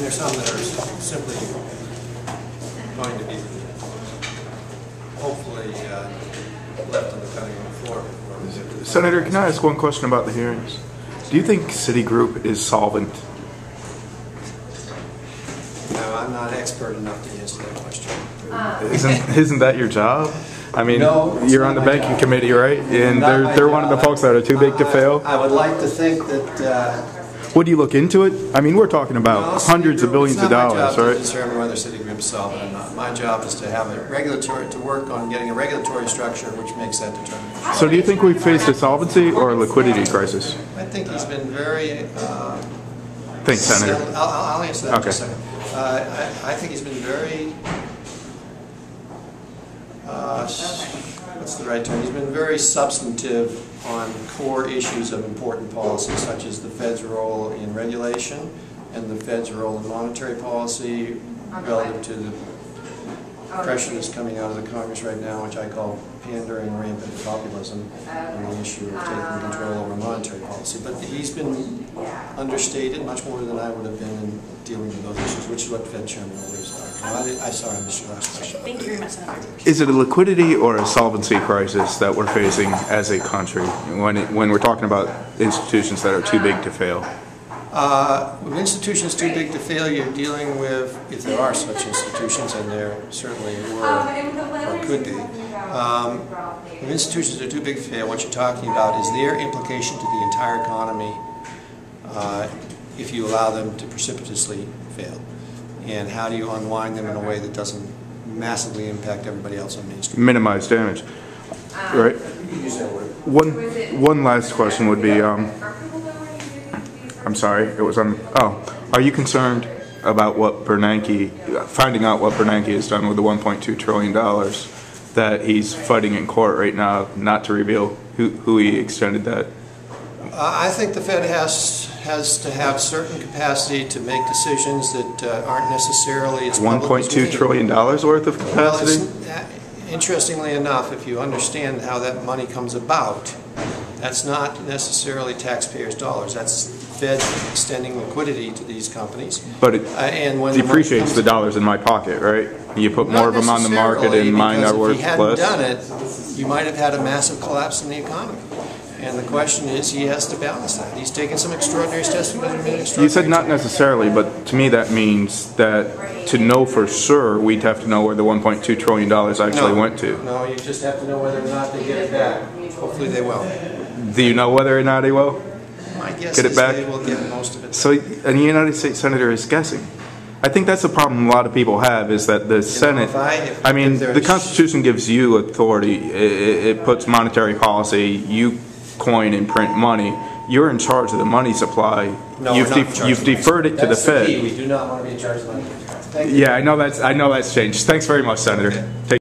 there's some that are simply going to be, hopefully, left on the cutting room floor. Senator, can I ask one question about the hearings? Do you think Citigroup is solvent? No, I'm not expert enough to answer that question. Isn't that your job? I mean, no, you're on the banking committee, right? And they're one of the folks that are too big to fail. I would like to think that. Would you look into it? I mean, we're talking about hundreds of billions of dollars, right? It's not my job to determine whether Citigroup is solvent or not. My job is to have to work on getting a regulatory structure which makes that determination. So do you think we've faced a solvency or a liquidity crisis? I think he's been very. Thanks, Senator. I'll answer that in just a Okay. second. I think he's been very. What's the right term? He's been very substantive on core issues of important policy, such as the Fed's role in regulation and the Fed's role in monetary policy relative to the pressure that's coming out of the Congress right now, which I call pandering rampant populism on the issue of taking control over monetary policy. But he's been understated much more than I would have been in dealing with those issues, which is what Fed Chairman always talked about. I'm sorry, I missed your last question. Thank you very much, Senator. Is it a liquidity or a solvency crisis that we're facing as a country when we're talking about institutions that are too big to fail? When institutions too big to fail, you're dealing with, if there are such institutions, and there certainly were or could be, when institutions are too big to fail, what you're talking about is their implication to the entire economy if you allow them to precipitously fail. And how do you unwind them in a way that doesn't massively impact everybody else on Main Street? Minimize damage, right? Use that word. One last question would be, I'm sorry, it was on, are you concerned about what Bernanke, finding out what Bernanke has done with the $1.2 trillion that he's fighting in court right now, not to reveal who he extended that? I think the Fed has to have certain capacity to make decisions that aren't necessarily as public as $1.2 trillion worth of capacity? Well, interestingly enough, if you understand how that money comes about, that's not necessarily taxpayers' dollars. That's Fed extending liquidity to these companies. But it and when depreciates the dollars in my pocket, right? You put more of them on the market and mine are worth less? If he hadn't done it, you might have had a massive collapse in the economy. And the question is, he has to balance that. He's taken some extraordinary steps. You said not necessarily, but to me that means that to know for sure, we'd have to know where the $1.2 trillion actually went to. No, you just have to know whether or not they get it back. Hopefully they will. Do you know whether or not he will? My guess Get it is back? they will get most of it. So a United States Senator is guessing. I think that's the problem a lot of people have, is that the Senate, the Constitution gives you authority. It puts monetary policy, you coin and print money. You're in charge of the money supply. No, you've deferred it to the Fed. We do not want to be in charge of money. Yeah, I know that's changed. Thanks very much, Senator.